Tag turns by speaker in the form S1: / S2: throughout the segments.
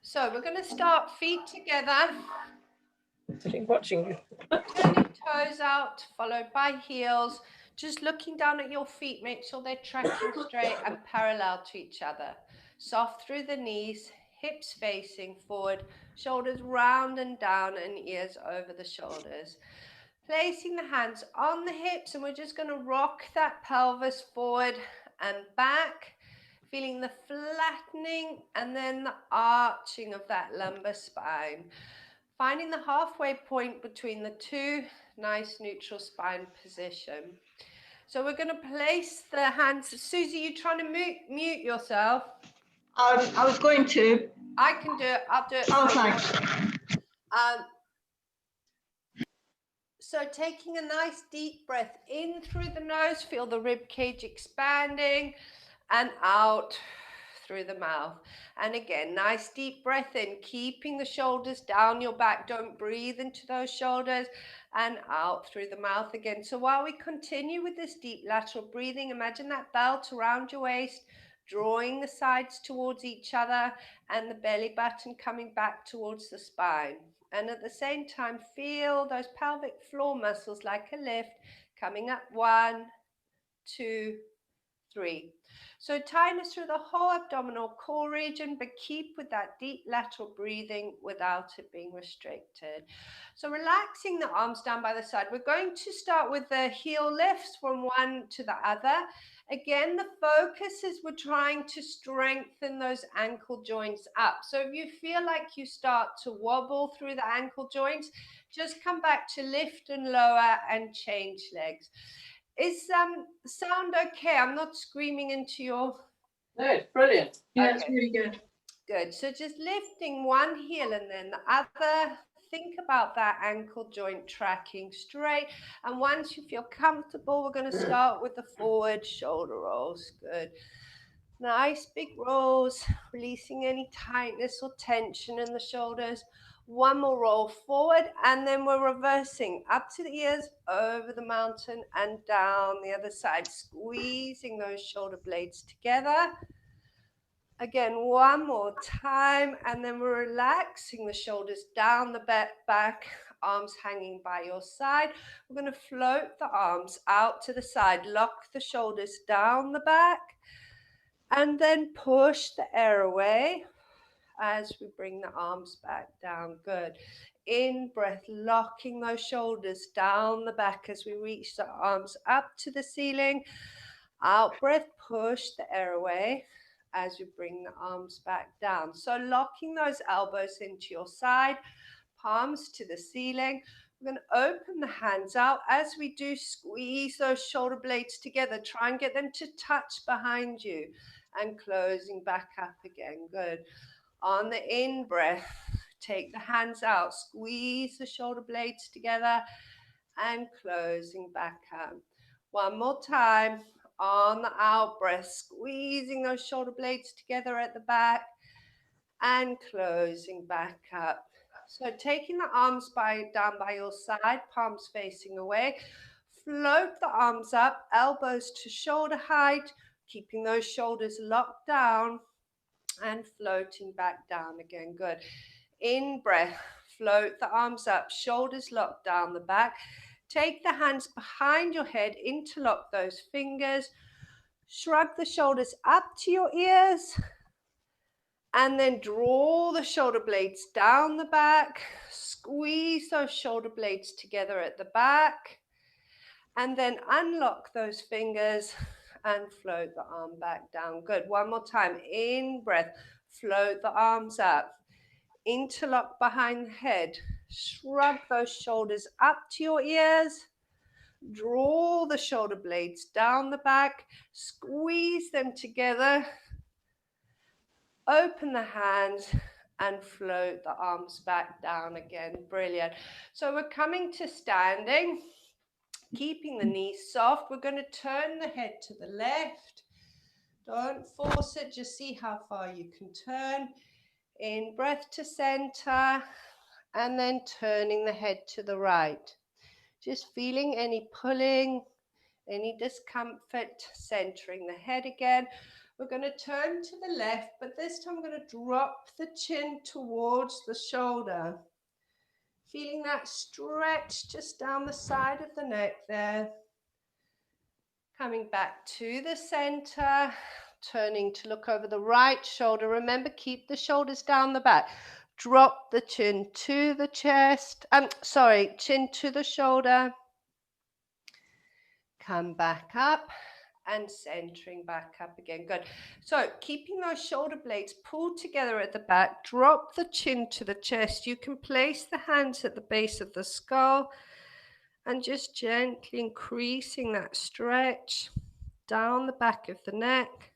S1: So we're going to start feet together.
S2: Sitting watching you.
S1: Turning toes out, followed by heels. Just looking down at your feet, make sure they're tracking straight and parallel to each other. Soft through the knees, hips facing forward, shoulders round and down and ears over the shoulders. Placing the hands on the hips, and we're just going to rock that pelvis forward and back. Feeling the flattening and then the arching of that lumbar spine. Finding the halfway point between the two, nice neutral spine position. So we're going to place the hands. Susie, you trying to mute yourself?
S3: I was going to.
S1: I can do it. I'll do it.
S3: Oh, thanks.
S1: So taking a nice deep breath in through the nose, feel the rib cage expanding, and out through the mouth. And again, nice deep breath in, keeping the shoulders down your back. Don't breathe into those shoulders, and out through the mouth again. So while we continue with this deep lateral breathing, imagine that belt around your waist, drawing the sides towards each other and the belly button coming back towards the spine. And at the same time, feel those pelvic floor muscles like a lift coming up. 1, 2, 3. So tightness through the whole abdominal core region, but keep with that deep lateral breathing without it being restricted. So relaxing the arms down by the side. We're going to start with the heel lifts from one to the other. Again, the focus is we're trying to strengthen those ankle joints up. So if you feel like you start to wobble through the ankle joints, just come back to lift and lower and change legs. Is sound okay? I'm not screaming into your...
S2: No, it's brilliant.
S3: Yeah,
S1: Okay.
S3: it's really good.
S1: Good. So just lifting one heel and then the other. Think about that ankle joint tracking straight. And once you feel comfortable, we're going to start with the forward shoulder rolls. Good. Nice big rolls, releasing any tightness or tension in the shoulders. One more roll forward, and then we're reversing up to the ears, over the mountain, and down the other side, squeezing those shoulder blades together. Again, one more time, and then we're relaxing the shoulders down the back, arms hanging by your side. We're going to float the arms out to the side, lock the shoulders down the back, and then push the air away as we bring the arms back down. Good. In breath, locking those shoulders down the back as we reach the arms up to the ceiling. Out breath, push the air away as we bring the arms back down. So locking those elbows into your side, palms to the ceiling. We're going to open the hands out. As we do, squeeze those shoulder blades together. Try and get them to touch behind you and closing back up again. Good. On the in breath, take the hands out, squeeze the shoulder blades together and closing back up. One more time. On the out breath, squeezing those shoulder blades together at the back and closing back up. So taking the arms down by your side, palms facing away. Float the arms up, elbows to shoulder height, keeping those shoulders locked down and floating back down again. Good. In breath, float the arms up, shoulders locked down the back. Take the hands behind your head, interlock those fingers, shrug the shoulders up to your ears, and then draw the shoulder blades down the back, squeeze those shoulder blades together at the back, and then unlock those fingers and float the arm back down. Good. One more time. In breath, float the arms up, interlock behind the head, shrug those shoulders up to your ears, draw the shoulder blades down the back, squeeze them together, open the hands and float the arms back down again. Brilliant. So we're coming to standing, keeping the knees soft. We're going to turn the head to the left. Don't force it, just see how far you can turn. In breath to center, and then turning the head to the right. Just feeling any pulling, any discomfort, centering the head again. We're going to turn to the left, but this time we're going to drop the chin towards the shoulder. Feeling that stretch just down the side of the neck there. Coming back to the center, turning to look over the right shoulder. Remember, keep the shoulders down the back. Drop the chin to the chest. Chin to the shoulder. Come back up and centering back up again. Good. So keeping those shoulder blades pulled together at the back, drop the chin to the chest. You can place the hands at the base of the skull and just gently increasing that stretch down the back of the neck,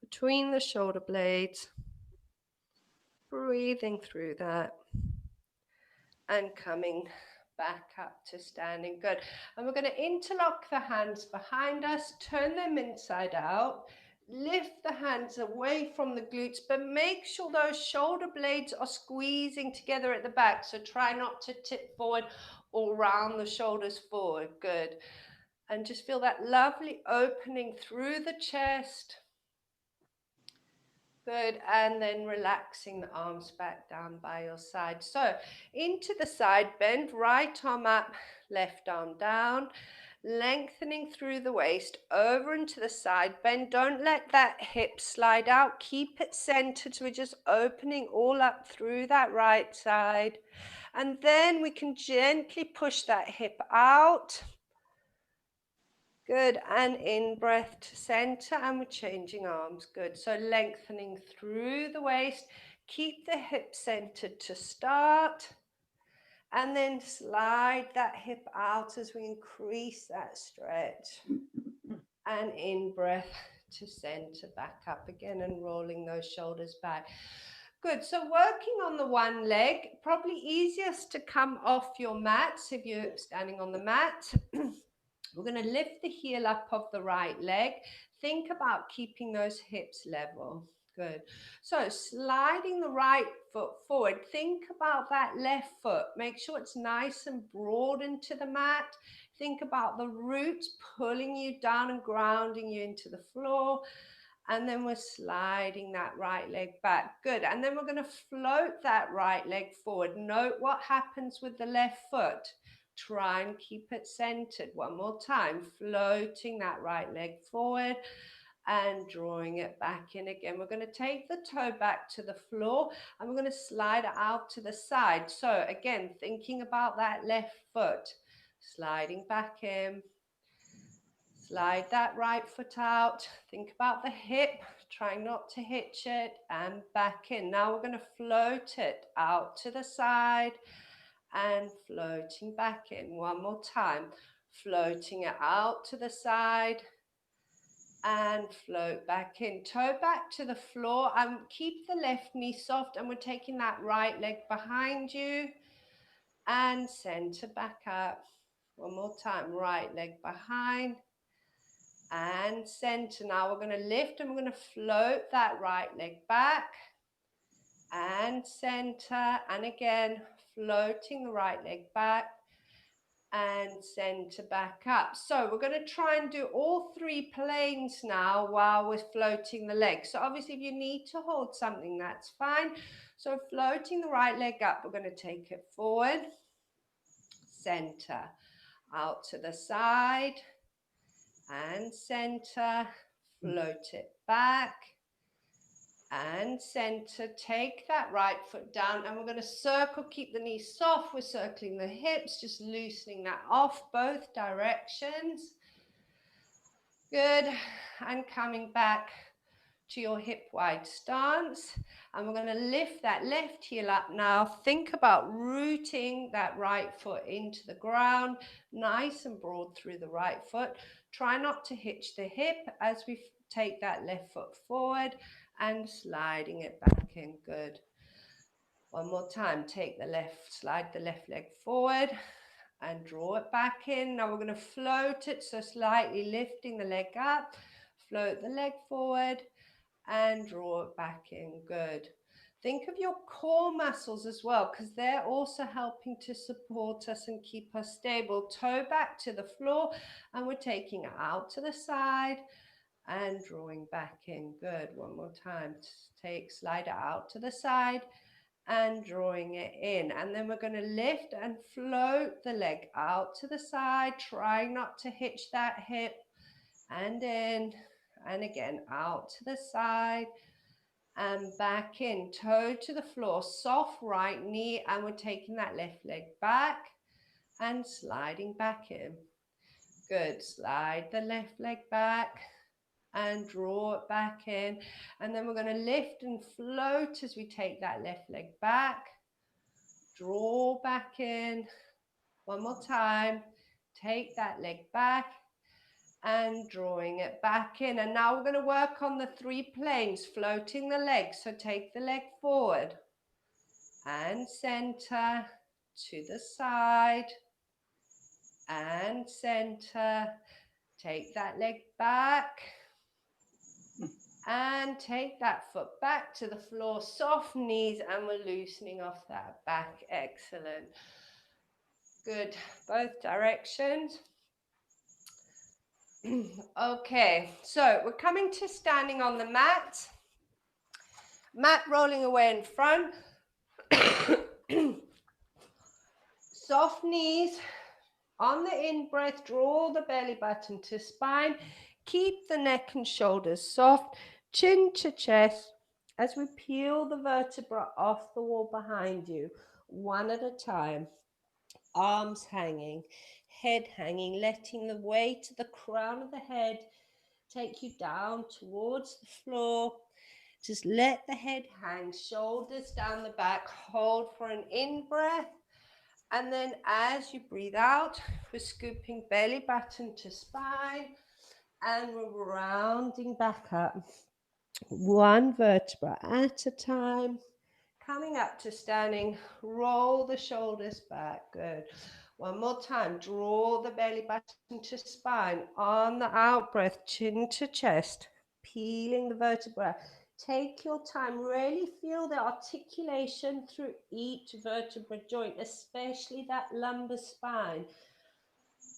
S1: between the shoulder blades, breathing through that and coming back up to standing. Good. And we're going to interlock the hands behind us, turn them inside out, lift the hands away from the glutes, but make sure those shoulder blades are squeezing together at the back. So try not to tip forward or round the shoulders forward. Good. And just feel that lovely opening through the chest. Good, and then relaxing the arms back down by your side. So into the side bend, right arm up, left arm down, lengthening through the waist, over into the side bend. Don't let that hip slide out. Keep it centered. So we're just opening all up through that right side. And then we can gently push that hip out. Good, and in breath to center, and we're changing arms. Good, so lengthening through the waist, keep the hip centered to start, and then slide that hip out as we increase that stretch. And in breath to center, back up again, and rolling those shoulders back. Good, so working on the one leg, probably easiest to come off your mats if you're standing on the mat. We're going to lift the heel up of the right leg. Think about keeping those hips level. Good. So sliding the right foot forward. Think about that left foot. Make sure it's nice and broad into the mat. Think about the roots pulling you down and grounding you into the floor. And then we're sliding that right leg back. Good. And then we're going to float that right leg forward. Note what happens with the left foot. Try and keep it centered. One more time, floating that right leg forward and drawing it back in again. We're going to take the toe back to the floor and we're going to slide it out to the side. So again, thinking about that left foot, sliding back in, slide that right foot out, think about the hip, trying not to hitch it, and back in. Now we're going to float it out to the side and floating back in. One more time, floating it out to the side and float back in. Toe back to the floor and keep the left knee soft, and we're taking that right leg behind you and center back up. One more time, right leg behind and center. Now we're going to lift and we're going to float that right leg back and center, and again floating the right leg back and center back up. So we're going to try and do all three planes now while we're floating the leg. So obviously if you need to hold something, that's fine. So floating the right leg up, we're going to take it forward, center, out to the side and center, float it back and center. Take that right foot down and we're going to circle, keep the knees soft. We're circling the hips, just loosening that off both directions. Good. And coming back to your hip wide stance. And we're going to lift that left heel up now. Think about rooting that right foot into the ground, nice and broad through the right foot. Try not to hitch the hip as we take that left foot forward and sliding it back in. Good. One more time, take the left, slide the left leg forward and draw it back in. Now we're going to float it, so slightly lifting the leg up, float the leg forward and draw it back in. Good. Think of your core muscles as well, because they're also helping to support us and keep us stable. Toe back to the floor and we're taking it out to the side and drawing back in. Good. One more time. Slide it out to the side and drawing it in. And then we're going to lift and float the leg out to the side. Try not to hitch that hip, and in, and again out to the side and back in. Toe to the floor, soft right knee, and we're taking that left leg back and sliding back in. Good. Slide the left leg back and draw it back in. And then we're going to lift and float as we take that left leg back. Draw back in. One more time. Take that leg back and drawing it back in. And now we're going to work on the 3 planes, floating the legs. So take the leg forward and center, to the side and center. Take that leg back and take that foot back to the floor, soft knees, and we're loosening off that back. Excellent. Good, both directions. Okay, so we're coming to standing on the mat. Mat rolling away in front. Soft knees. On the in-breath, draw the belly button to spine. Keep the neck and shoulders soft. Chin to chest as we peel the vertebra off the wall behind you, one at a time. Arms hanging, head hanging, letting the weight of the crown of the head take you down towards the floor. Just let the head hang, shoulders down the back. Hold for an in-breath. And then as you breathe out, we're scooping belly button to spine and we're rounding back up. One vertebra at a time. Coming up to standing, roll the shoulders back. Good. One more time. Draw the belly button to spine. On the out breath, chin to chest. Peeling the vertebra. Take your time. Really feel the articulation through each vertebra joint, especially that lumbar spine.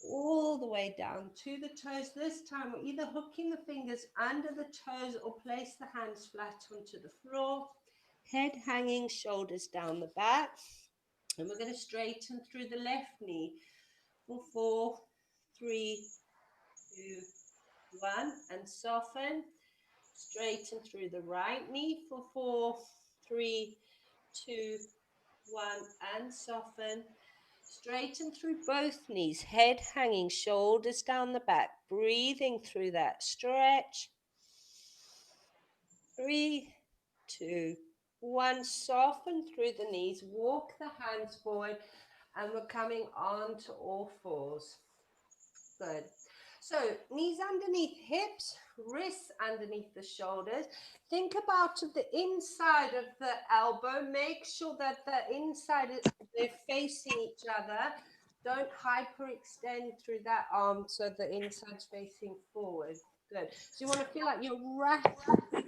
S1: All the way down to the toes. This time we're either hooking the fingers under the toes or place the hands flat onto the floor. Head hanging, shoulders down the back. And we're going to straighten through the left knee for 4, 3, 2, 1, and soften. Straighten through the right knee for 4, 3, 2, 1, and soften. Straighten through both knees, head hanging, shoulders down the back, breathing through that stretch. 3, 2, 1, soften through the knees, walk the hands forward, and we're coming on to all fours. Good. So knees underneath hips, wrists underneath the shoulders. Think about the inside of the elbow. Make sure that the inside, they're facing each other. Don't hyperextend through that arm so the inside's facing forward. Good. So you want to feel like you're wrapping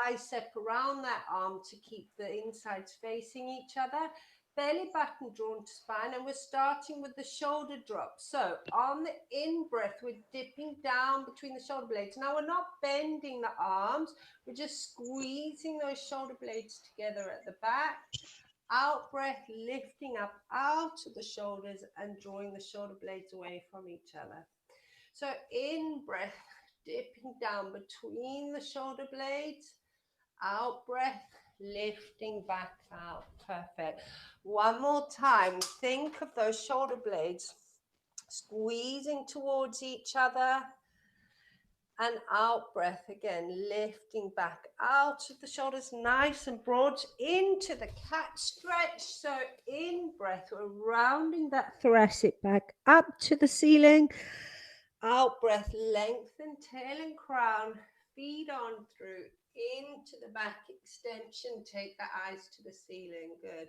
S1: bicep around that arm to keep the insides facing each other. Belly button drawn to spine, and we're starting with the shoulder drop. So on the in-breath, we're dipping down between the shoulder blades. Now we're not bending the arms, we're just squeezing those shoulder blades together at the back. Out breath, lifting up out of the shoulders and drawing the shoulder blades away from each other. So in breath, dipping down between the shoulder blades. Out breath, lifting back out. Perfect. One more time. Think of those shoulder blades squeezing towards each other. And out breath again, lifting back out of the shoulders, nice and broad into the cat stretch. So in breath, we're rounding that thoracic back up to the ceiling. Out breath, lengthen tail and crown, feet on through into the back extension. Take the eyes to the ceiling. Good.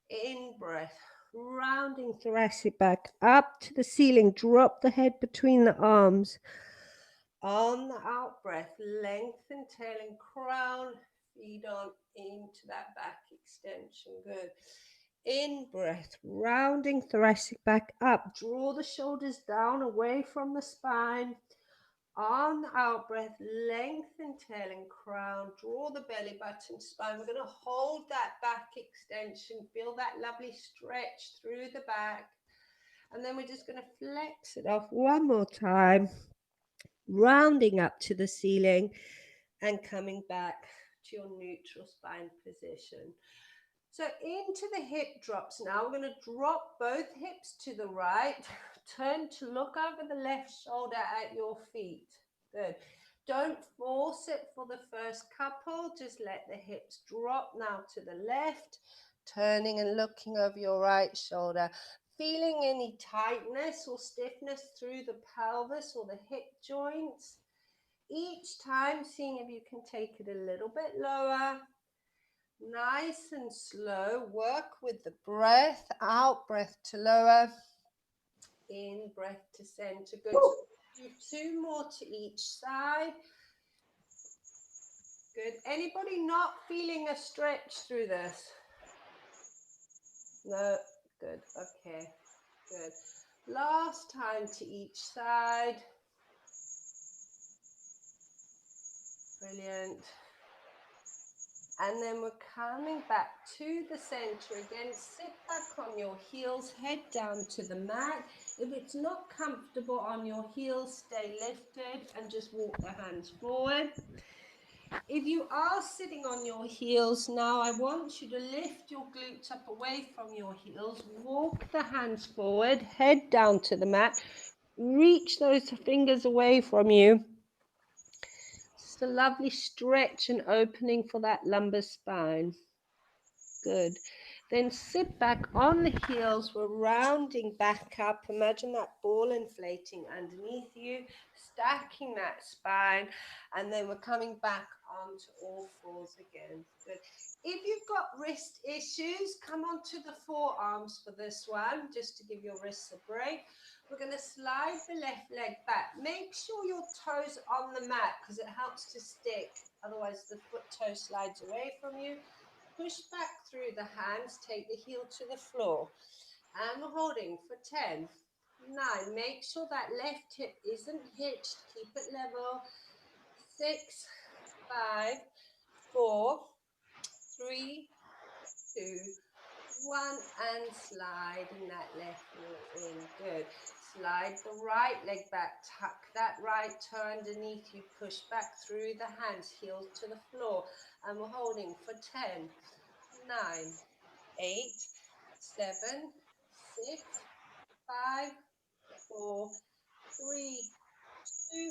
S1: In breath, rounding thoracic back up to the ceiling. Drop the head between the arms. On the out breath, lengthen tail and crown, feet on into that back extension. Good. In breath, rounding thoracic back up. Draw the shoulders down away from the spine. On the out breath, lengthen tail and crown, draw the belly button spine. We're going to hold that back extension, feel that lovely stretch through the back. And then we're just going to flex it off one more time, rounding up to the ceiling and coming back to your neutral spine position. So into the hip drops now. We're going to drop both hips to the right. Turn to look over the left shoulder at your feet. Good. Don't force it for the first couple. Just let the hips drop now to the left. Turning and looking over your right shoulder. Feeling any tightness or stiffness through the pelvis or the hip joints. Each time seeing if you can take it a little bit lower. Nice and slow. Work with the breath. Out breath to lower. In breath to center. Good. So do 2 more to each side. Good. Anybody not feeling a stretch through this? No. Good. Okay. Good. Last time to each side. Brilliant. And then we're coming back to the center again. Sit back on your heels, head down to the mat. If it's not comfortable on your heels, stay lifted and just walk the hands forward. If you are sitting on your heels now, I want you to lift your glutes up away from your heels. Walk the hands forward, head down to the mat. Reach those fingers away from you. Just a lovely stretch and opening for that lumbar spine. Good. Then sit back on the heels. We're rounding back up. Imagine that ball inflating underneath you, stacking that spine, and then we're coming back onto all fours again. Good. If you've got wrist issues, come onto the forearms for this one, just to give your wrists a break. We're going to slide the left leg back. Make sure your toes on the mat because it helps to stick. Otherwise, the foot toe slides away from you. Push back through the hands, take the heel to the floor. And we're holding for 10, 9. Make sure that left hip isn't hitched. Keep it level. 6, 5, 4, 3, 2, 1. And sliding that left knee in. Good. Slide the right leg back. Tuck that right toe underneath you. Push back through the hands. Heels to the floor. And we're holding for 10, 9, 8, 7, 6, 5, 4, 3, 2,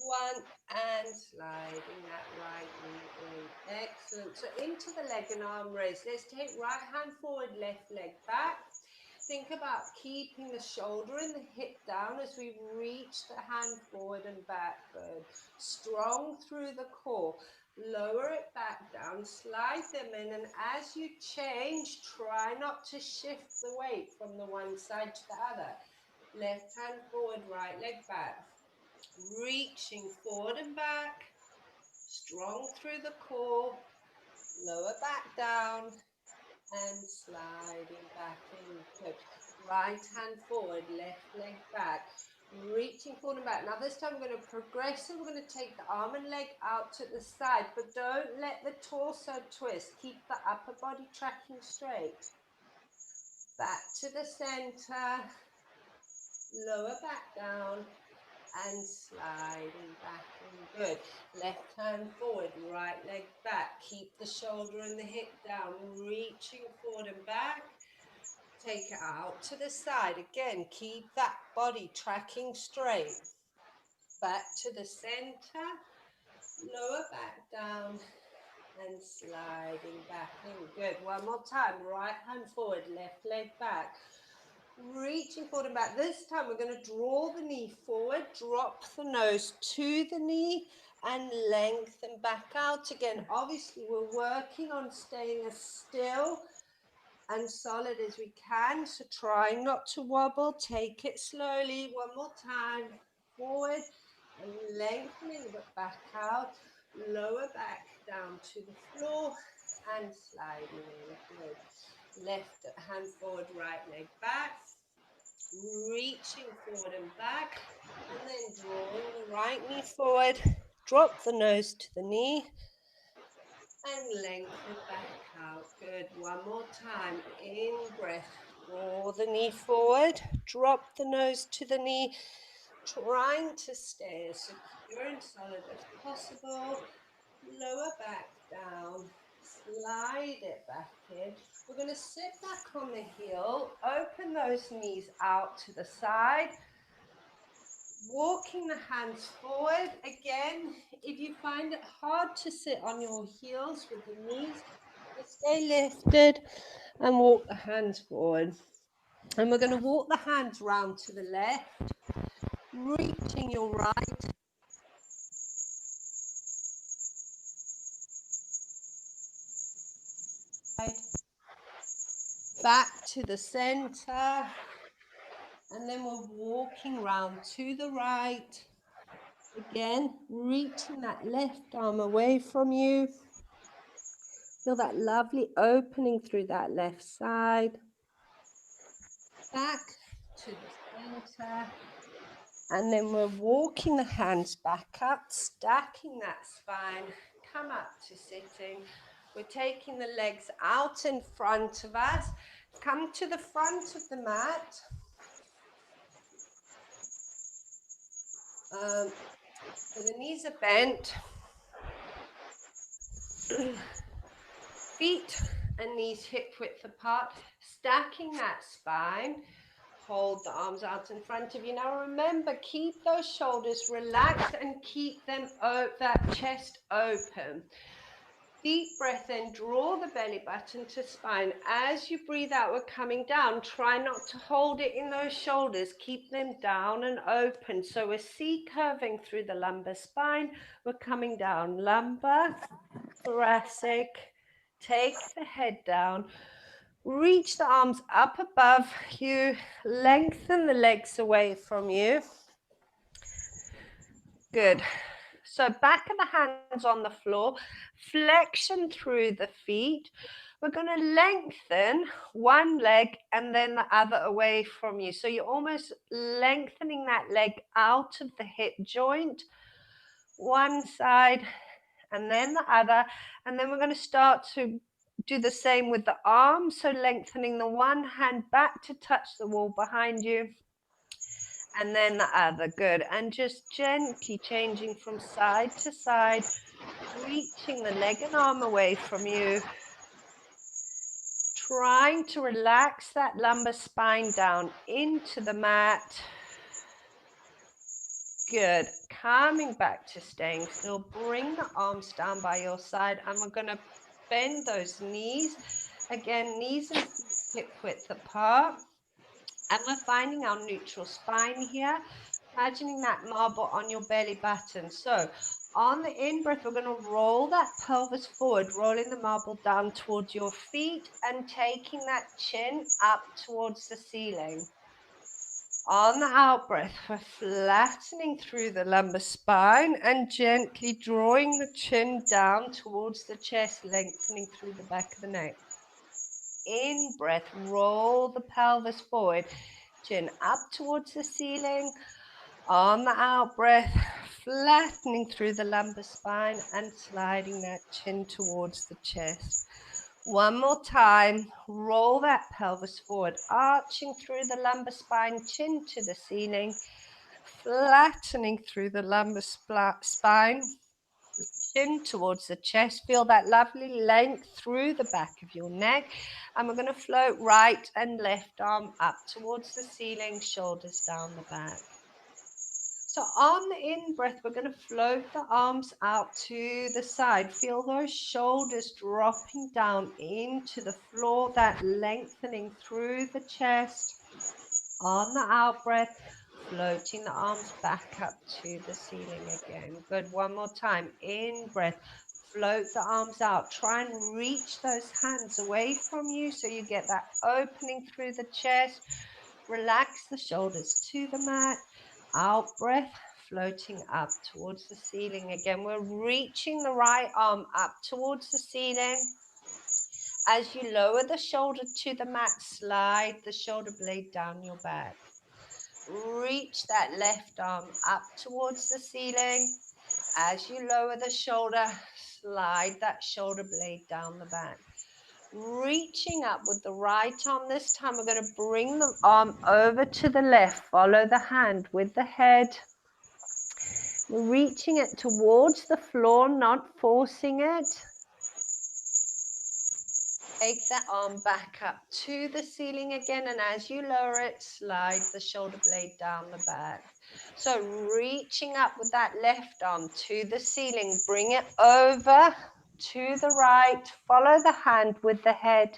S1: 1, and sliding that right knee in. Excellent. So into the leg and arm raise. Let's take right hand forward, left leg back. Think about keeping the shoulder and the hip down as we reach the hand forward and back. Good. Strong through the core. Lower it back down, slide them in, and as you change, try not to shift the weight from the one side to the other. Left hand forward, right leg back. Reaching forward and back. Strong through the core. Lower back down. And sliding back in. Good. Right hand forward, left leg back. Reaching forward and back. Now this time we're going to progress and we're going to take the arm and leg out to the side, but don't let the torso twist. Keep the upper body tracking straight. Back to the center. Lower back down. And sliding back in. Good. Left hand forward, right leg back. Keep the shoulder and the hip down. Reaching forward and back. Take it out to the side. Again, keep that body tracking straight. Back to the center. Lower back down. And sliding back in. Good. One more time. Right hand forward, left leg back. Reaching forward and back. This time we're going to draw the knee forward, drop the nose to the knee and lengthen back out again. Obviously we're working on staying as still and solid as we can, so try not to wobble. Take it slowly. One more time. Forward and lengthening but back out. Lower back down to the floor and sliding in. Good. Left hand forward, right leg back. reaching forward and back, and then drawing the right knee forward, drop the nose to the knee, and lengthen back out. Good. One more time. In breath. Draw the knee forward. Drop the nose to the knee. Trying to stay as secure and solid as possible. Lower back down. Slide it back in. We're going to sit back on the heel. Open those knees out to the side. Walking the hands forward. Again, if you find it hard to sit on your heels with the knees, just stay lifted and walk the hands forward. And we're going to walk the hands round to the left, reaching your right. Back to the center. And then we're walking round to the right. Again, reaching that left arm away from you. Feel that lovely opening through that left side. Back to the center. And then we're walking the hands back up, stacking that spine. Come up to sitting. We're taking the legs out in front of us. Come to the front of the mat. So the knees are bent. Feet and knees hip width apart, stacking that spine. Hold the arms out in front of you. Now remember, keep those shoulders relaxed and keep them that chest open. Deep breath in, draw the belly button to spine. As you breathe out, we're coming down. Try not to hold it in those shoulders. Keep them down and open. So we're C-curving through the lumbar spine. We're coming down. Lumbar, thoracic. Take the head down. Reach the arms up above you. Lengthen the legs away from you. Good. So back of the hands on the floor, flexion through the feet. We're going to lengthen one leg and then the other away from you. So you're almost lengthening that leg out of the hip joint, one side and then the other. And then we're going to start to do the same with the arms. So lengthening the one hand back to touch the wall behind you. And then the other. Good. And just gently changing from side to side, reaching the leg and arm away from you. Trying to relax that lumbar spine down into the mat. Good. Coming back to staying still. Bring the arms down by your side. And we're going to bend those knees. Again, knees and feet hip width apart. And we're finding our neutral spine here. Imagining that marble on your belly button. So on the in-breath, we're going to roll that pelvis forward, rolling the marble down towards your feet and taking that chin up towards the ceiling. On the out-breath, we're flattening through the lumbar spine and gently drawing the chin down towards the chest, lengthening through the back of the neck. In-breath, roll the pelvis forward, chin up towards the ceiling. On the out-breath, flattening through the lumbar spine and sliding that chin towards the chest. One more time, roll that pelvis forward, arching through the lumbar spine, chin to the ceiling, flattening through the lumbar spine, chin towards the chest. Feel that lovely length through the back of your neck. And we're going to float right and left arm up towards the ceiling, shoulders down the back. So on the in-breath, we're going to float the arms out to the side. Feel those shoulders dropping down into the floor, that lengthening through the chest. On the out-breath, floating the arms back up to the ceiling again. Good. One more time. In-breath, float the arms out. Try and reach those hands away from you so you get that opening through the chest. Relax the shoulders to the mat. Out breath, floating up towards the ceiling again. We're reaching the right arm up towards the ceiling. As you lower the shoulder to the mat, slide the shoulder blade down your back. Reach that left arm up towards the ceiling. As you lower the shoulder, slide that shoulder blade down the back. Reaching up with the right arm. This time we're going to bring the arm over to the left. Follow the hand with the head. We're reaching it towards the floor, not forcing it. Take that arm back up to the ceiling again, and as you lower it, slide the shoulder blade down the back. So reaching up with that left arm to the ceiling, bring it over to the right, follow the hand with the head,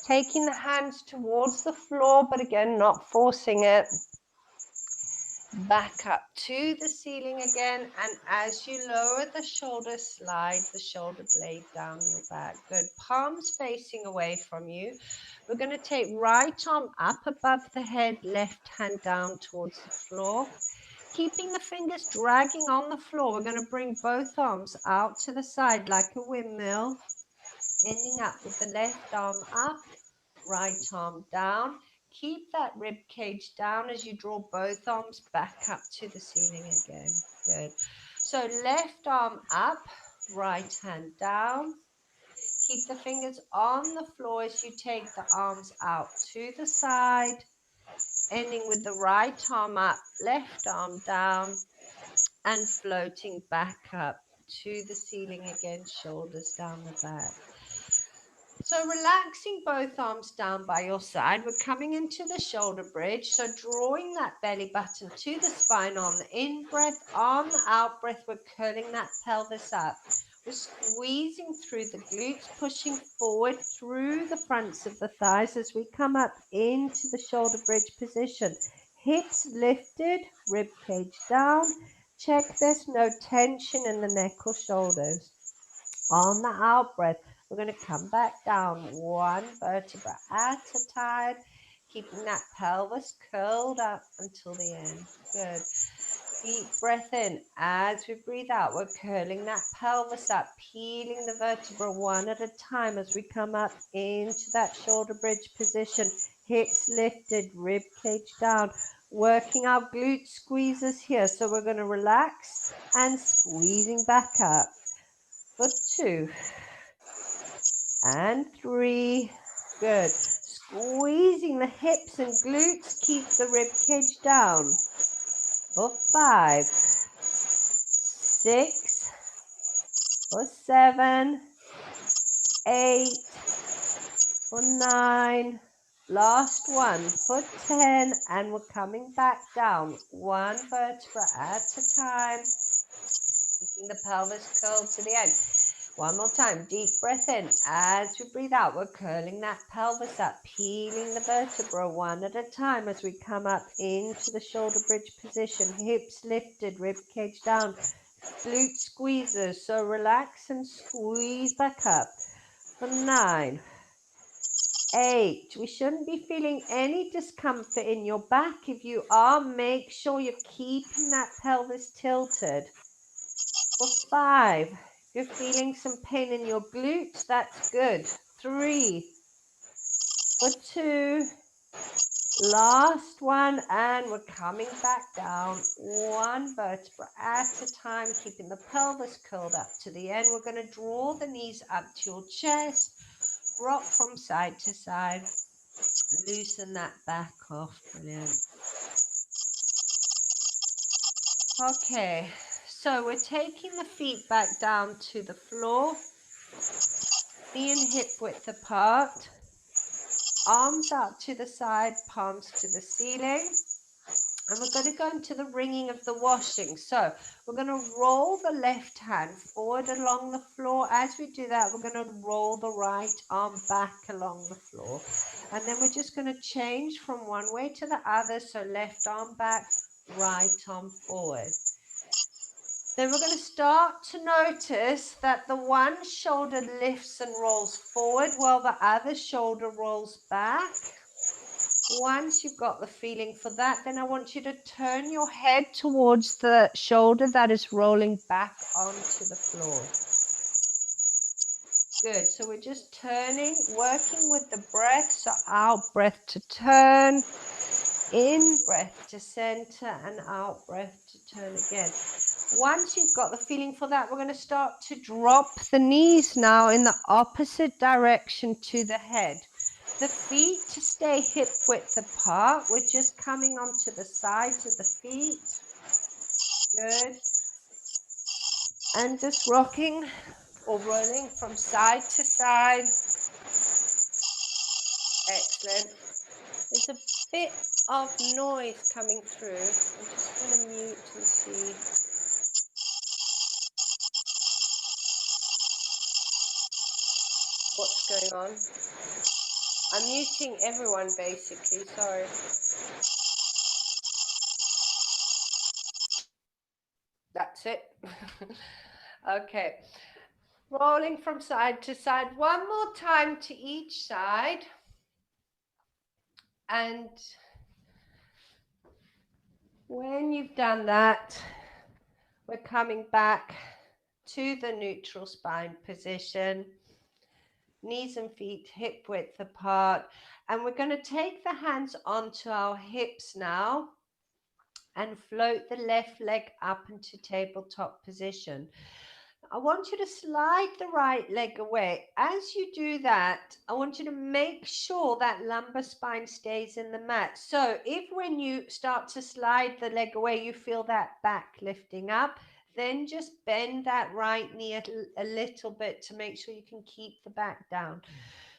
S1: taking the hands towards the floor, but again, not forcing it. Back up to the ceiling again, and as you lower the shoulders, slide the shoulder blade down your back. Good. Palms facing away from you. We're going to take right arm up above the head, left hand down towards the floor. Keeping the fingers dragging on the floor, we're going to bring both arms out to the side like a windmill, ending up with the left arm up, right arm down. Keep that rib cage down as you draw both arms back up to the ceiling again. Good. So left arm up, right hand down. Keep the fingers on the floor as you take the arms out to the side, ending with the right arm up, left arm down, and floating back up to the ceiling again, shoulders down the back. So relaxing both arms down by your side, we're coming into the shoulder bridge. So drawing that belly button to the spine on the in-breath, on the out-breath, we're curling that pelvis up. We're squeezing through the glutes, pushing forward through the fronts of the thighs as we come up into the shoulder bridge position. Hips lifted, rib cage down. Check there's no tension in the neck or shoulders. On the out-breath, we're going to come back down one vertebra at a time, keeping that pelvis curled up until the end. Good. Deep breath in. As we breathe out, we're curling that pelvis up, peeling the vertebra one at a time as we come up into that shoulder bridge position. Hips lifted, rib cage down. Working our glute squeezes here. So we're going to relax and squeezing back up for 2 and 3. Good. Squeezing the hips and glutes, keep the rib cage down for 5, 6, for 7, 8, for 9, last one for 10, and we're coming back down one vertebra at a time, keeping the pelvis curled to the end. One more time, deep breath in. As we breathe out, we're curling that pelvis up, peeling the vertebra one at a time as we come up into the shoulder bridge position. Hips lifted, rib cage down, glute squeezes. So relax and squeeze back up for 9, 8. We shouldn't be feeling any discomfort in your back. If you are, make sure you're keeping that pelvis tilted. For 5. If you're feeling some pain in your glutes, that's good. 3, for 2, last one, and we're coming back down one vertebra at a time, keeping the pelvis curled up to the end. We're going to draw the knees up to your chest, rock from side to side, loosen that back off. Brilliant. Okay. So we're taking the feet back down to the floor, knee and hip width apart, arms out to the side, palms to the ceiling. And we're going to go into the ringing of the washing. So we're going to roll the left hand forward along the floor. As we do that, we're going to roll the right arm back along the floor. And then we're just going to change from one way to the other. So left arm back, right arm forward. Then we're going to start to notice that the one shoulder lifts and rolls forward while the other shoulder rolls back. Once you've got the feeling for that, then I want you to turn your head towards the shoulder that is rolling back onto the floor. Good. So we're just turning, working with the breath. So out breath to turn. In breath to center and out breath to turn again. Once you've got the feeling for that, we're going to start to drop the knees now in the opposite direction to the head. The feet to stay hip width apart. We're just coming onto the sides of the feet. Good. And just rocking or rolling from side to side. Excellent. There's a bit of noise coming through. I'm just going to mute and see. What's going on? I'm muting everyone basically, sorry. That's it. Okay. Rolling from side to side. One more time to each side. And when you've done that, we're coming back to the neutral spine position. Knees and feet hip width apart. And we're going to take the hands onto our hips now and float the left leg up into tabletop position. I want you to slide the right leg away. As you do that, I want you to make sure that lumbar spine stays in the mat. So if when you start to slide the leg away, you feel that back lifting up, then just bend that right knee a little bit to make sure you can keep the back down.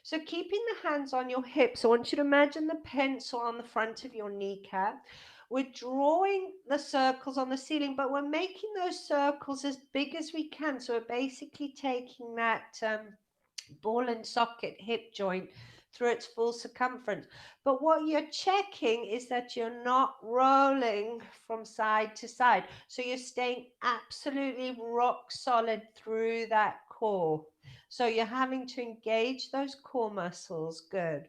S1: So keeping the hands on your hips, I want you to imagine the pencil on the front of your kneecap. We're drawing the circles on the ceiling, but we're making those circles as big as we can. So we're basically taking that ball and socket hip joint through its full circumference. But what you're checking is that you're not rolling from side to side. So you're staying absolutely rock solid through that core. So you're having to engage those core muscles. Good.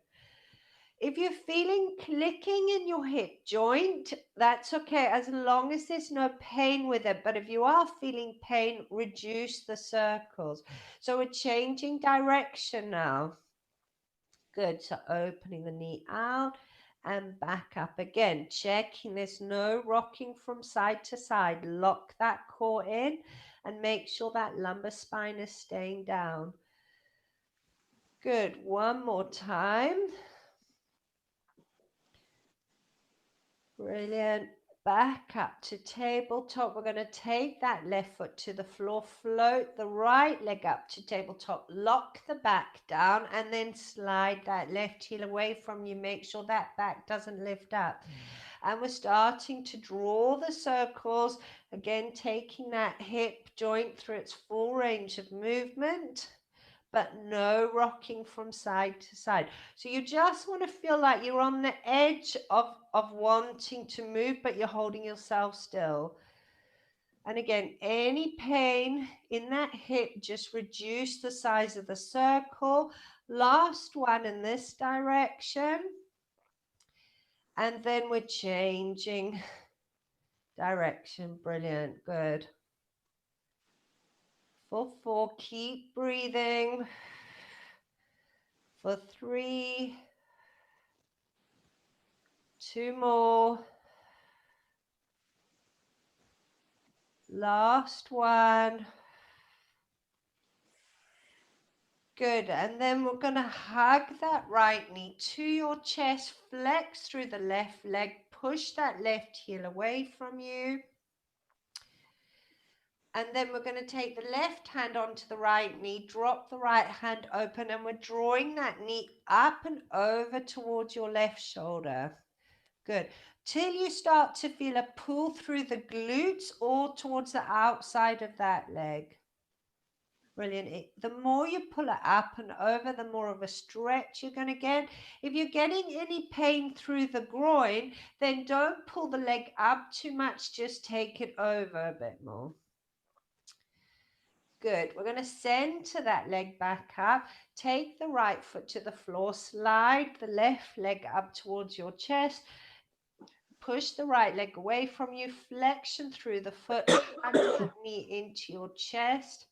S1: If you're feeling clicking in your hip joint, that's okay, as long as there's no pain with it. But if you are feeling pain, reduce the circles. So we're changing direction now. Good. So opening the knee out and back up again. Checking there's no rocking from side to side. Lock that core in and make sure that lumbar spine is staying down. Good. One more time. Brilliant. Back up to tabletop. We're going to take that left foot to the floor, float the right leg up to tabletop, lock the back down, and then slide that left heel away from you. Make sure that back doesn't lift up. And we're starting to draw the circles, again taking that hip joint through its full range of movement, but no rocking from side to side. So you just want to feel like you're on the edge of wanting to move, but you're holding yourself still. And again, any pain in that hip, just reduce the size of the circle. Last one in this direction. And then we're changing direction. Brilliant. Good. For 4, keep breathing. For 3, 2 more. Last one. Good. And then we're going to hug that right knee to your chest, flex through the left leg, push that left heel away from you. And then we're going to take the left hand onto the right knee, drop the right hand open, and we're drawing that knee up and over towards your left shoulder. Good. Till you start to feel a pull through the glutes or towards the outside of that leg. Brilliant. The more you pull it up and over, the more of a stretch you're going to get. If you're getting any pain through the groin, then don't pull the leg up too much. Just take it over a bit more. Good. We're going to center that leg back up. Take the right foot to the floor. Slide the left leg up towards your chest. Push the right leg away from you. Flexion through the foot. Under the knee into your chest.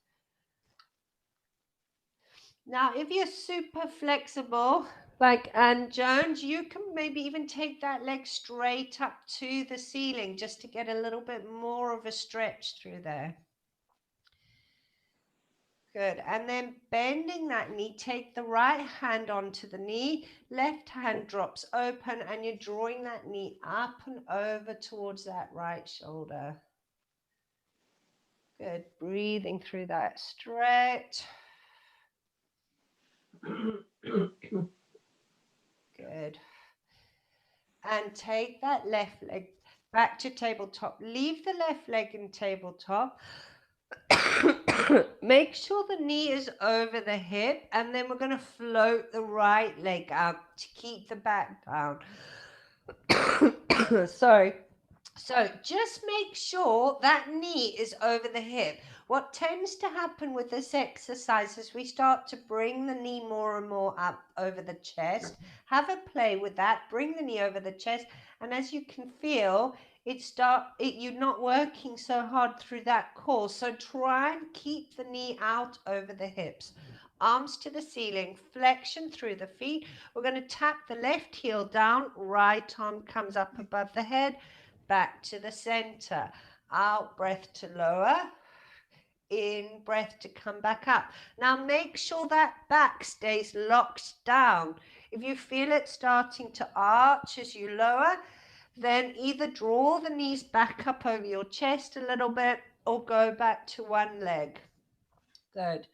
S1: Now, if you're super flexible, Like, and Jones, you can maybe even take that leg straight up to the ceiling just to get a little bit more of a stretch through there. Good. And then bending that knee, take the right hand onto the knee, left hand drops open, and you're drawing that knee up and over towards that right shoulder. Good. Breathing through that stretch. Good. And take that left leg back to tabletop. Leave the left leg in tabletop. Make sure the knee is over the hip, and then we're going to float the right leg up to keep the back down. Sorry. So just make sure that knee is over the hip. What tends to happen with this exercise is we start to bring the knee more and more up over the chest. Have a play with that. Bring the knee over the chest. And as you can feel, you're not working so hard through that core. So try and keep the knee out over the hips. Arms to the ceiling, flexion through the feet. We're going to tap the left heel down. Right arm comes up above the head. Back to the center. Out breath to lower. In breath to come back up. Now make sure that back stays locked down. If you feel it starting to arch as you lower, then either draw the knees back up over your chest a little bit or go back to one leg. Good.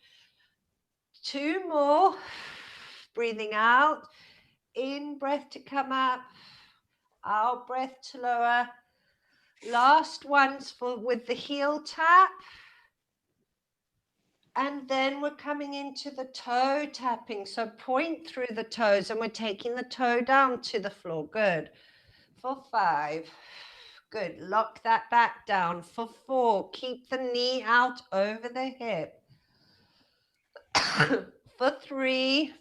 S1: 2 more. Breathing out. In breath to come up. Out breath to lower. Last ones with the heel tap. And then we're coming into the toe tapping. So point through the toes and we're taking the toe down to the floor. Good. For 5. Good. Lock that back down. For 4. Keep the knee out over the hip. For 3.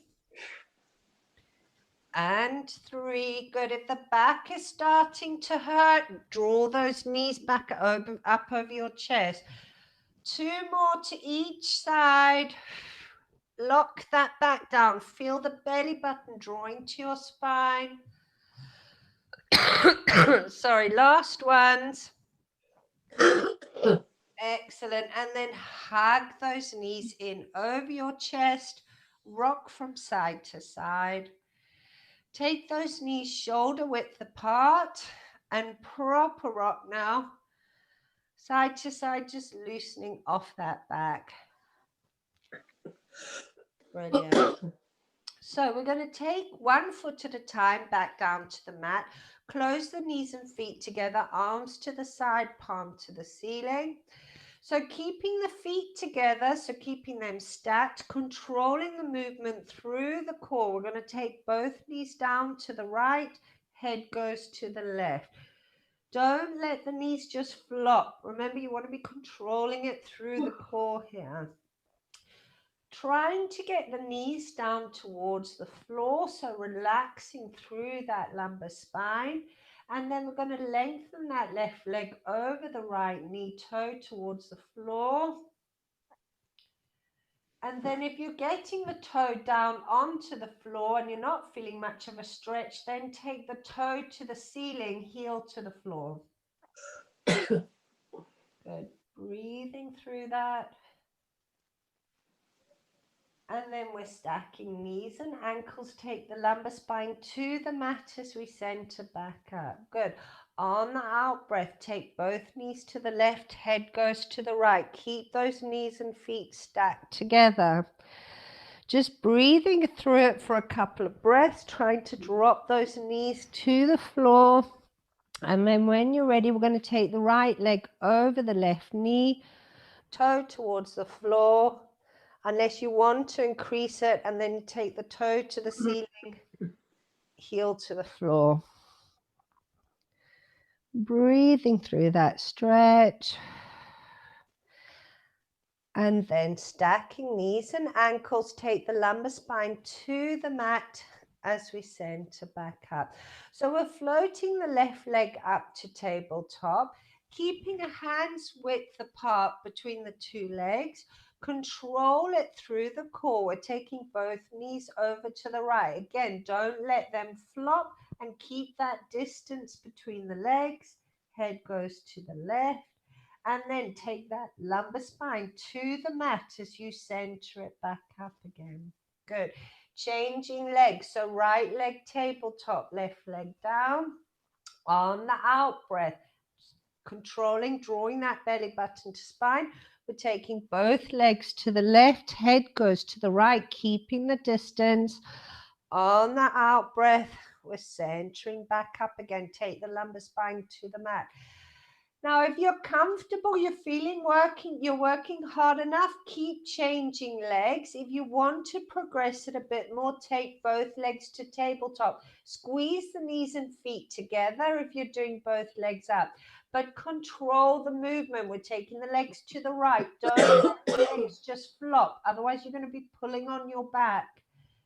S1: And 3. Good. If the back is starting to hurt, draw those knees back up over your chest. 2 more to each side. Lock that back down. Feel the belly button drawing to your spine. Sorry, last ones. Excellent. And then hug those knees in over your chest. Rock from side to side. Take those knees shoulder width apart and proper rock now. Side to side, just loosening off that back. Brilliant. So we're going to take 1 foot at a time back down to the mat. Close the knees and feet together, arms to the side, palm to the ceiling. So keeping the feet together, so keeping them stacked, controlling the movement through the core. We're going to take both knees down to the right, head goes to the left. Don't let the knees just flop. Remember, you want to be controlling it through the core here. Trying to get the knees down towards the floor, so relaxing through that lumbar spine. And then we're going to lengthen that left leg over the right knee, toe towards the floor. And then if you're getting the toe down onto the floor and you're not feeling much of a stretch, then take the toe to the ceiling, heel to the floor. Good. Breathing through that. And then we're stacking knees and ankles. Take the lumbar spine to the mat as we center back up. Good. On the out breath, take both knees to the left, head goes to the right. Keep those knees and feet stacked together. Just breathing through it for a couple of breaths, trying to drop those knees to the floor. And then when you're ready, we're going to take the right leg over the left knee, toe towards the floor. Unless you want to increase it, and then you take the toe to the ceiling, heel to the floor. Breathing through that stretch. And then stacking knees and ankles, take the lumbar spine to the mat as we center back up. So we're floating the left leg up to tabletop, keeping a hand's width apart between the 2 legs. Control it through the core. We're taking both knees over to the right. Again, don't let them flop and keep that distance between the legs. Head goes to the left. And then take that lumbar spine to the mat as you center it back up again. Good. Changing legs. So right leg tabletop, left leg down. On the out breath, controlling, drawing that belly button to spine. We're taking both legs to the left, head goes to the right, keeping the distance. On the out breath, we're centering back up again. Take the lumbar spine to the mat. Now, if you're comfortable, you're you're working hard enough, keep changing legs. If you want to progress it a bit more, take both legs to tabletop. Squeeze the knees and feet together if you're doing both legs up. But control the movement. We're taking the legs to the right. Don't let the legs just flop. Otherwise, you're going to be pulling on your back.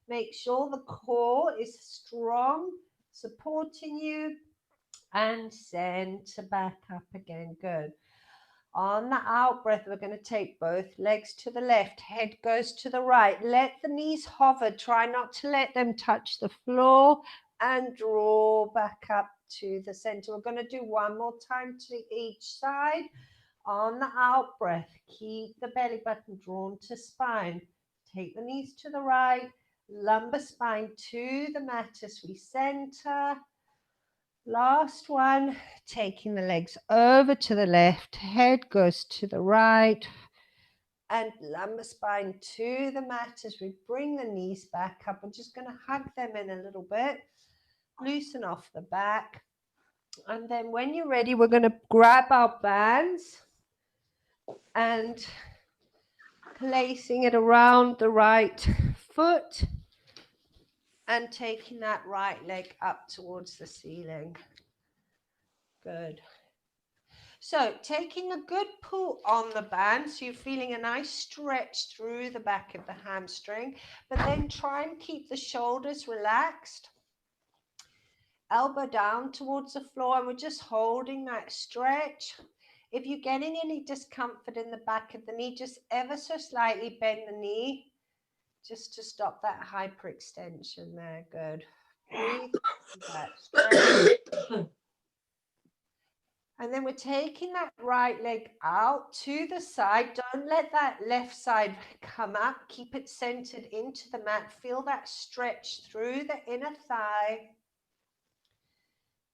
S1: Make sure the core is strong, supporting you. And center back up again. Good. On the out breath, we're going to take both legs to the left. Head goes to the right. Let the knees hover. Try not to let them touch the floor. And draw back up to the center. We're going to do one more time to each side. On the out breath, keep the belly button drawn to spine. Take the knees to the right. Lumbar spine to the mat as we center. Last one, taking the legs over to the left, head goes to the right, and lumbar spine to the mat as we bring the knees back up. We're just going to hug them in a little bit, loosen off the back. And then when you're ready, we're going to grab our bands and placing it around the right foot and taking that right leg up towards the ceiling. Good. So taking a good pull on the band, so you're feeling a nice stretch through the back of the hamstring, but then try and keep the shoulders relaxed. Elbow down towards the floor, and we're just holding that stretch. If you're getting any discomfort in the back of the knee, just ever so slightly bend the knee just to stop that hyperextension there. Good. Breathe that stretch. And then we're taking that right leg out to the side. Don't let that left side come up. Keep it centered into the mat. Feel that stretch through the inner thigh.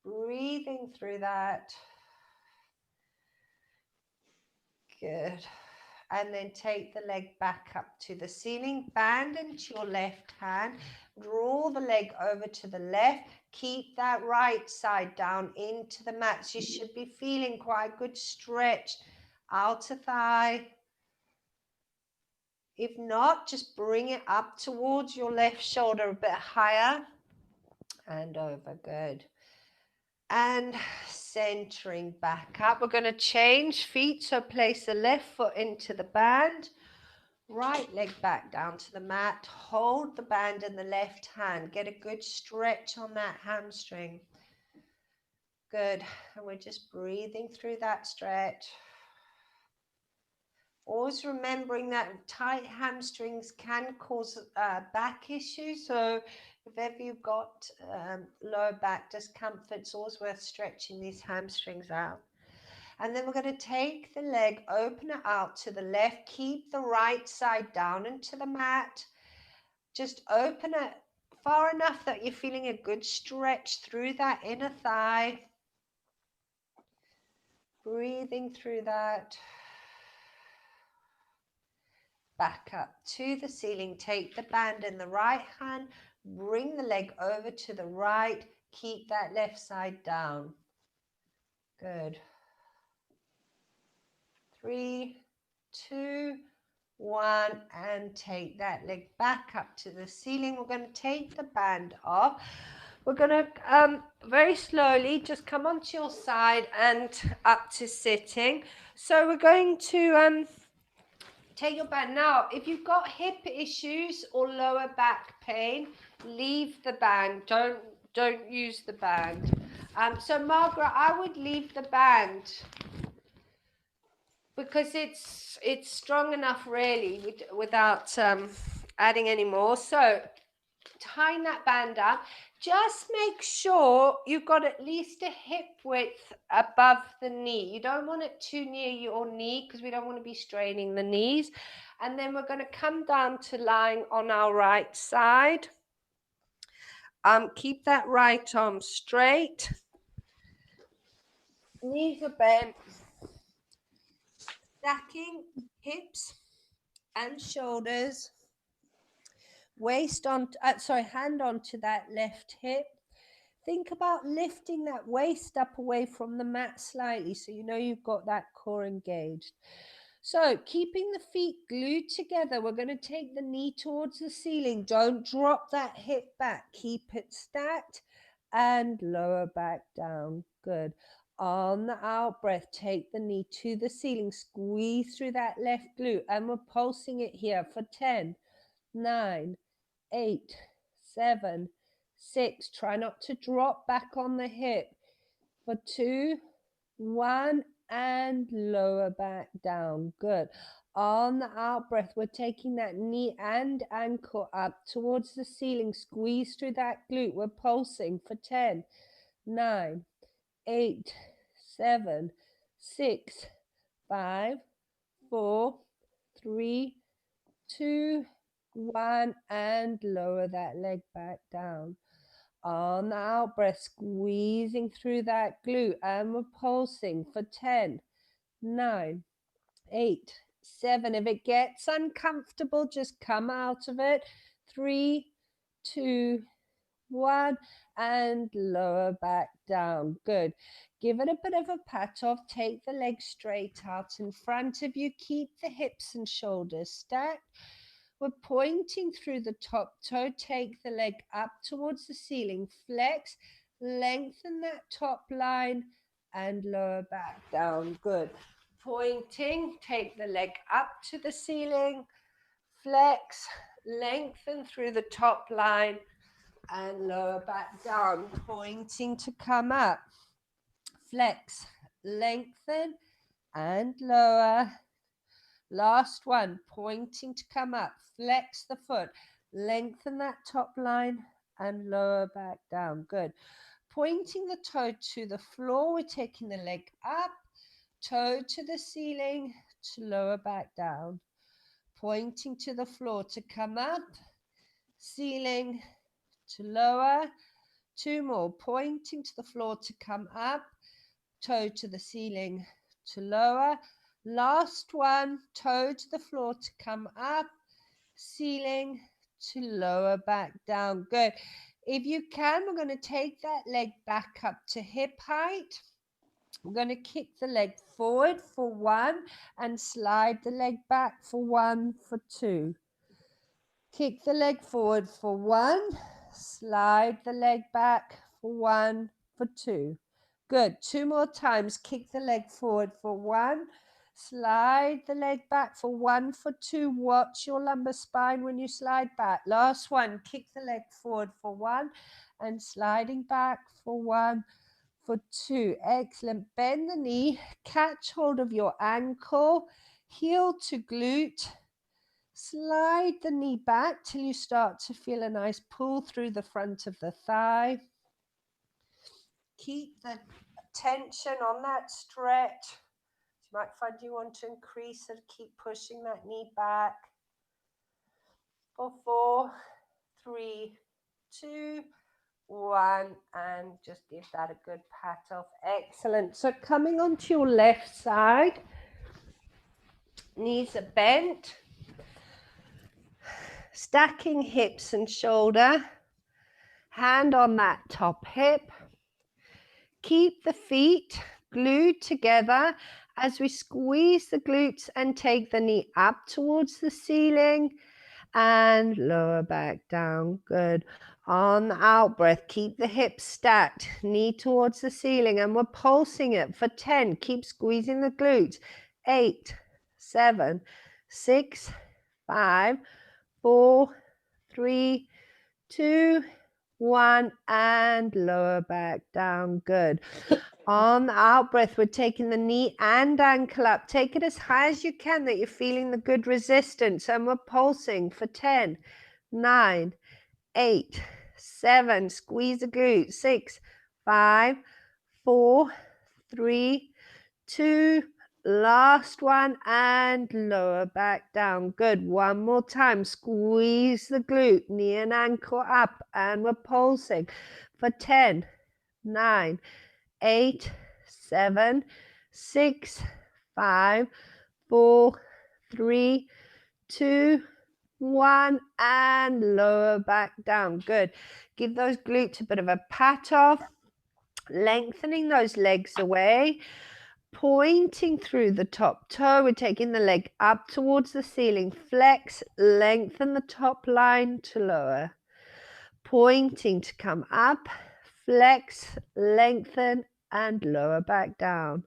S1: Breathing through that. Good. And then take the leg back up to the ceiling. Band into your left hand. Draw the leg over to the left. Keep that right side down into the mat. So you should be feeling quite a good stretch. Outer thigh. If not, just bring it up towards your left shoulder a bit higher. And over. Good. And centering back up. We're going to change feet. So place the left foot into the band. Right leg back down to the mat. Hold the band in the left hand. Get a good stretch on that hamstring. Good. And we're just breathing through that stretch. Always remembering that tight hamstrings can cause back issues. So if ever you've got lower back discomfort, it's always worth stretching these hamstrings out. And then we're going to take the leg, open it out to the left, keep the right side down into the mat. Just open it far enough that you're feeling a good stretch through that inner thigh. Breathing through that. Back up to the ceiling. Take the band in the right hand. Bring the leg over to the right. Keep that left side down. Good. 3, 2, 1, and take that leg back up to the ceiling. We're going to take the band off. We're going to very slowly just come onto your side and up to sitting. So we're going to take your band. Now, if you've got hip issues or lower back pain, leave the band. Don't use the band. So Margaret, I would leave the band. because it's strong enough really without adding any more. So tying that band up, just make sure you've got at least a hip width above the knee. You don't want it too near your knee because we don't want to be straining the knees. And then we're going to come down to lying on our right side. Keep that right arm straight. Knees are bent. Stacking hips and shoulders. Waist on, hand onto that left hip. Think about lifting that waist up away from the mat slightly so you know you've got that core engaged. So keeping the feet glued together, we're going to take the knee towards the ceiling. Don't drop that hip back. Keep it stacked and lower back down. Good. On the out breath, take the knee to the ceiling. Squeeze through that left glute. And we're pulsing it here for 10, 9, 8, 7, 6. Try not to drop back on the hip. For 2, 1, and lower back down. Good. On the out breath, we're taking that knee and ankle up towards the ceiling. Squeeze through that glute. We're pulsing for 10, 9, 8, 7, 6, 5, 4, 3, 2, 1, and lower that leg back down. On the out breath, squeezing through that glute, and we're pulsing for 10, 9, 8, 7. If it gets uncomfortable, just come out of it. 3, 2, 1, and lower back down. Good. Give it a bit of a pat off. Take the legs straight out in front of you. Keep the hips and shoulders stacked. We're pointing through the top toe. Take the leg up towards the ceiling. Flex, lengthen that top line and lower back down. Good. Pointing, take the leg up to the ceiling. Flex, lengthen through the top line and lower back down. Pointing to come up. Flex, lengthen and lower. Last one, pointing to come up. Flex the foot, lengthen that top line and lower back down. Good. Pointing the toe to the floor, we're taking the leg up, toe to the ceiling to lower back down. Pointing to the floor to come up, ceiling to lower. 2 more, pointing to the floor to come up, toe to the ceiling to lower. Last one, toe to the floor to come up, ceiling to lower back down. Good. If you can, we're going to take that leg back up to hip height. We're going to kick the leg forward for 1 and slide the leg back for 1 for 2. Kick the leg forward for 1, slide the leg back for 1 for 2. Good. 2 more times. Kick the leg forward for 1. Slide the leg back for 1 for 2. Watch your lumbar spine when you slide back. Last one. Kick the leg forward for 1 and sliding back for 1 for 2. Excellent. Bend the knee. Catch hold of your ankle. Heel to glute. Slide the knee back till you start to feel a nice pull through the front of the thigh. Keep the tension on that stretch. You might find you want to increase it. Keep pushing that knee back. For 4, 3, 2, 1, and just give that a good pat off. Excellent. So coming onto your left side, knees are bent. Stacking hips and shoulder. Hand on that top hip. Keep the feet glued together as we squeeze the glutes and take the knee up towards the ceiling and lower back down. Good. On the out breath, keep the hips stacked, knee towards the ceiling, and we're pulsing it for 10. Keep squeezing the glutes. 8, 7, 6, 5, 4, 3, 2, 1, and lower back down. Good. On the out breath, we're taking the knee and ankle up. Take it as high as you can that you're feeling the good resistance, and we're pulsing for 10, 9, 8, 7, squeeze the glute, 6, 5, 4, 3, 2, last one, and lower back down. Good. One more time. Squeeze the glute, knee and ankle up, and we're pulsing for 10, 9, 8, 7, 6, 5, 4, 3, 2, 1, and lower back down. Good. Give those glutes a bit of a pat off, lengthening those legs away, pointing through the top toe. We're taking the leg up towards the ceiling. Flex, lengthen the top line to lower. Pointing to come up, flex, lengthen, and lower back down.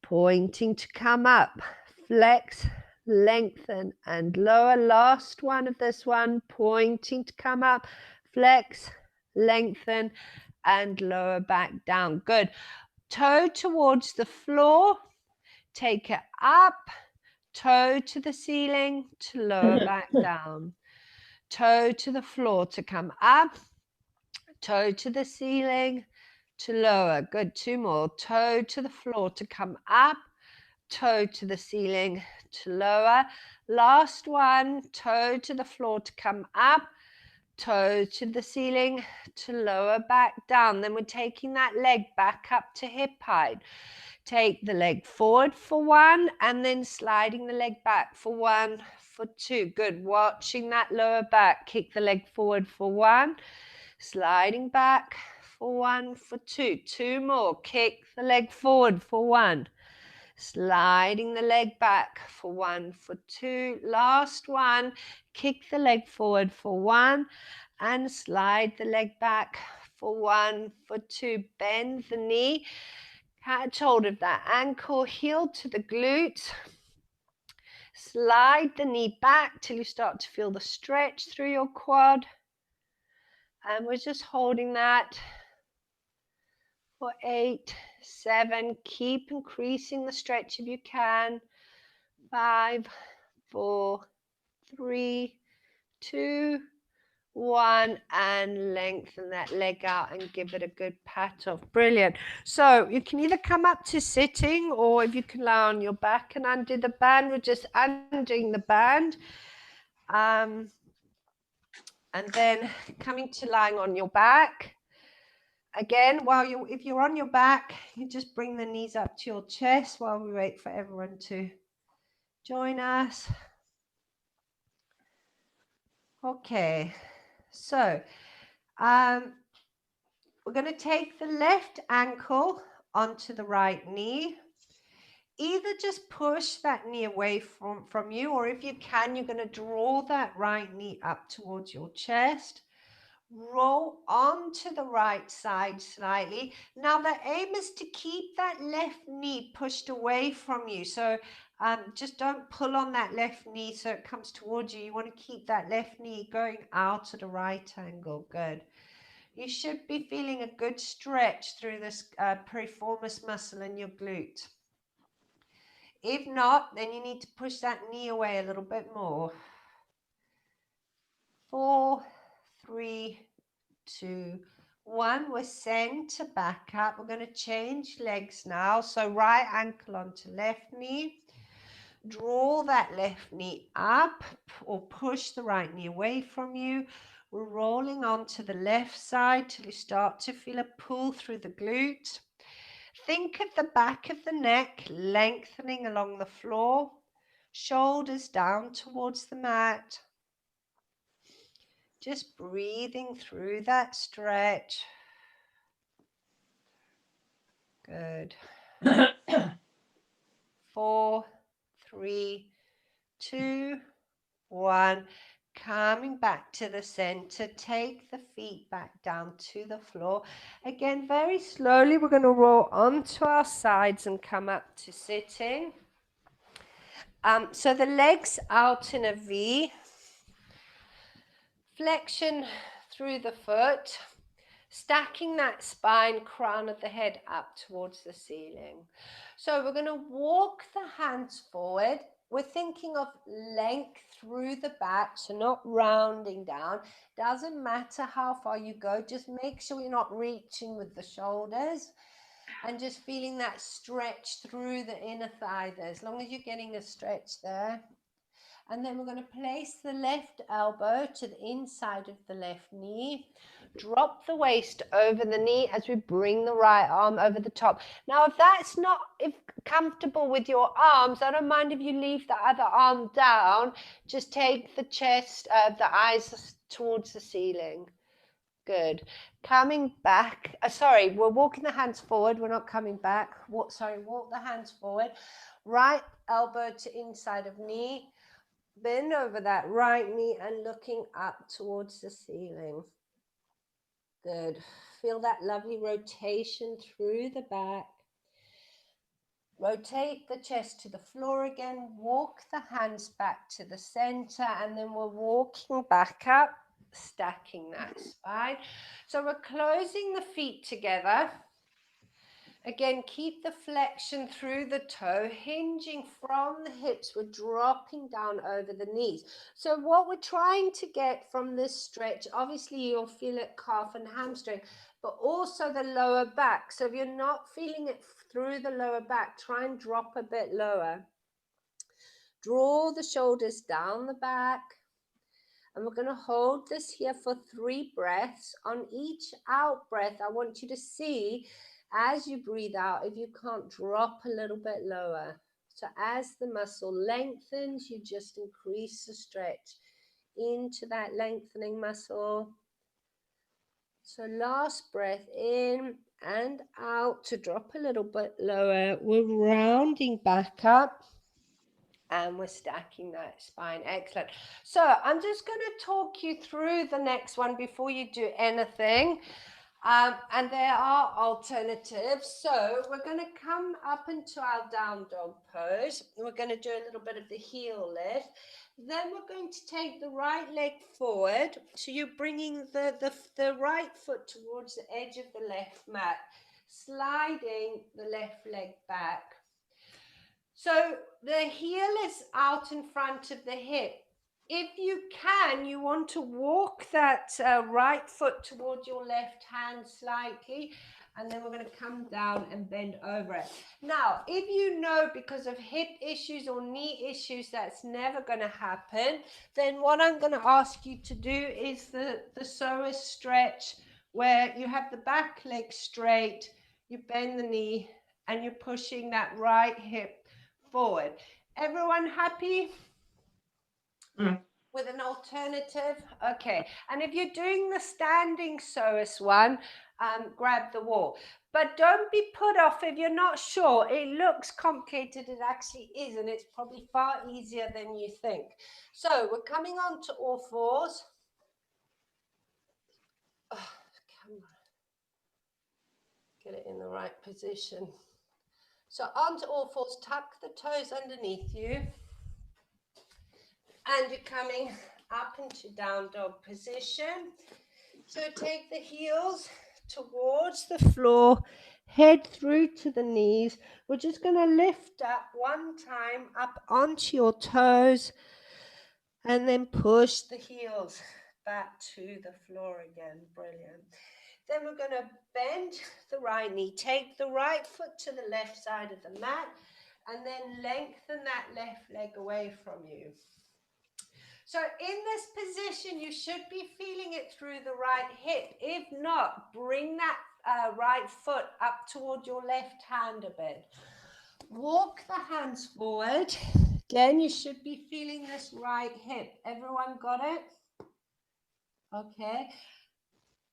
S1: Pointing to come up, flex, lengthen, and lower. Last one of this one, pointing to come up, flex, lengthen, and lower back down. Good. Toe towards the floor, take it up, toe to the ceiling to lower back down. Toe to the floor to come up, toe to the ceiling to lower. Good. 2 more. Toe to the floor to come up, toe to the ceiling to lower. Last one. Toe to the floor to come up, toe to the ceiling to lower back down. Then we're taking that leg back up to hip height. Take the leg forward for 1 and then sliding the leg back for 1, for 2. Good. Watching that lower back. Kick the leg forward for 1, sliding back for 1, for 2. 2 more. Kick the leg forward for 1, sliding the leg back for 1, for 2. Last one. Kick the leg forward for 1 and slide the leg back for 1, for 2. Bend the knee, catch hold of that ankle, heel to the glute. Slide the knee back till you start to feel the stretch through your quad. And we're just holding that for 8, 7. Keep increasing the stretch if you can. 5, 4, 3, 2, 1, and lengthen that leg out and give it a good pat off. Brilliant. So you can either come up to sitting, or if you can lie on your back and undo the band, we're just undoing the band. And then coming to lying on your back. Again, if you're on your back, you just bring the knees up to your chest while we wait for everyone to join us. Okay, so we're going to take the left ankle onto the right knee. Either just push that knee away from you, or if you can, you're going to draw that right knee up towards your chest. Roll onto the right side slightly. Now the aim is to keep that left knee pushed away from you. So just don't pull on that left knee so it comes towards you. You want to keep that left knee going out at a right angle. Good. You should be feeling a good stretch through this piriformis muscle in your glute. If not, then you need to push that knee away a little bit more. 4, 3, 2, 1. We're center back up. We're going to change legs now. So right ankle onto left knee. Draw that left knee up or push the right knee away from you. We're rolling onto the left side till you start to feel a pull through the glute. Think of the back of the neck lengthening along the floor. Shoulders down towards the mat. Just breathing through that stretch. Good. 4, 3, 2, 1. Coming back to the center. Take the feet back down to the floor. Again, very slowly, we're going to roll onto our sides and come up to sitting. So the legs out in a V. Flexion through the foot, stacking that spine, crown of the head up towards the ceiling. So we're going to walk the hands forward. We're thinking of length through the back, so not rounding down. Doesn't matter how far you go, just make sure you're not reaching with the shoulders and just feeling that stretch through the inner thigh there, as long as you're getting a stretch there. And then we're going to place the left elbow to the inside of the left knee. Drop the waist over the knee as we bring the right arm over the top. Now, if that's not comfortable with your arms, I don't mind if you leave the other arm down. Just take the chest, the eyes towards the ceiling. Good. Coming back. Sorry, we're walking the hands forward. We're not coming back. Walk the hands forward. Right elbow to inside of knee. Bend over that right knee and looking up towards the ceiling. Good. Feel that lovely rotation through the back. Rotate the chest to the floor again. Walk the hands back to the center, and then we're walking back up, stacking that spine. So we're closing the feet together. Again, keep the flexion through the toe, hinging from the hips. We're dropping down over the knees. So what we're trying to get from this stretch, obviously you'll feel it calf and hamstring, but also the lower back. So if you're not feeling it through the lower back, try and drop a bit lower. Draw the shoulders down the back. And we're going to hold this here for 3 breaths. On each out breath, I want you to see as you breathe out, if you can't drop a little bit lower. So as the muscle lengthens, you just increase the stretch into that lengthening muscle. So last breath in and out to drop a little bit lower. We're rounding back up. And we're stacking that spine. Excellent. So I'm just going to talk you through the next one before you do anything. And there are alternatives. So we're going to come up into our down dog pose. We're going to do a little bit of the heel lift. Then we're going to take the right leg forward. So you're bringing the right foot towards the edge of the left mat, sliding the left leg back. So the heel is out in front of the hip. If you can, you want to walk that right foot towards your left hand slightly, and then we're going to come down and bend over it. Now, if you know because of hip issues or knee issues that's never going to happen, then what I'm going to ask you to do is the psoas stretch, where you have the back leg straight, you bend the knee, and you're pushing that right hip forward. Everyone happy? With an alternative? Okay. And if you're doing the standing psoas one, grab the wall. But don't be put off if you're not sure. It looks complicated. It actually is, and it's probably far easier than you think. So we're coming on to all fours. Oh, camera. Get it in the right position. So onto all fours, tuck the toes underneath you. And you're coming up into down dog position. So take the heels towards the floor, head through to the knees. We're just going to lift up one time up onto your toes and then push the heels back to the floor again. Brilliant. Then we're going to bend the right knee, take the right foot to the left side of the mat, and then lengthen that left leg away from you. So in this position, you should be feeling it through the right hip. If not, bring that right foot up toward your left hand a bit. Walk the hands forward. Again, you should be feeling this right hip. Everyone got it? Okay.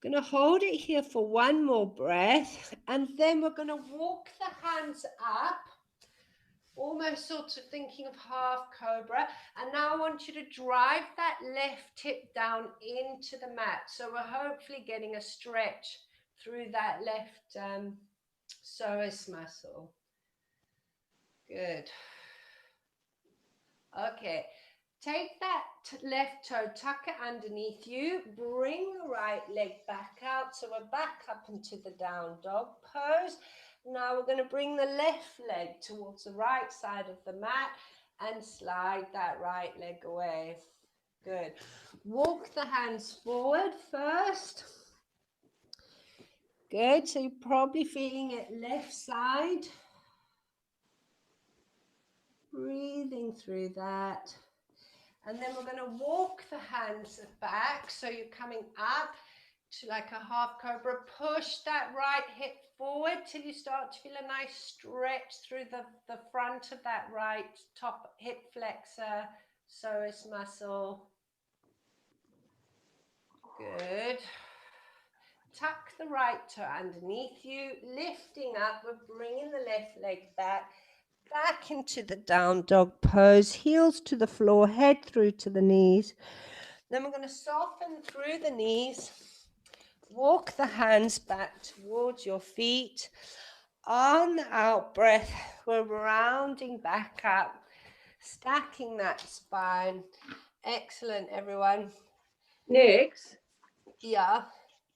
S1: Going to hold it here for one more breath, and then we're going to walk the hands up, almost sort of thinking of half cobra. And now I want you to drive that left hip down into the mat. So we're hopefully getting a stretch through that left psoas muscle. Good. Okay. Take that left toe, tuck it underneath you, bring the right leg back out. So we're back up into the down dog pose. Now we're going to bring the left leg towards the right side of the mat and slide that right leg away. Good. Walk the hands forward first. Good. So you're probably feeling it left side. Breathing through that. And then we're going to walk the hands back. So you're coming up to like a half cobra. Push that right hip forward till you start to feel a nice stretch through the front of that right top hip flexor, psoas muscle. Good. Tuck the right toe underneath you, lifting up. We're bringing the left leg back into the down dog pose, heels to the floor, head through to the knees. Then we're going to soften through the knees, walk the hands back towards your feet. On the out breath, we're rounding back up, stacking that spine. Excellent, everyone.
S2: Next,
S1: Yeah.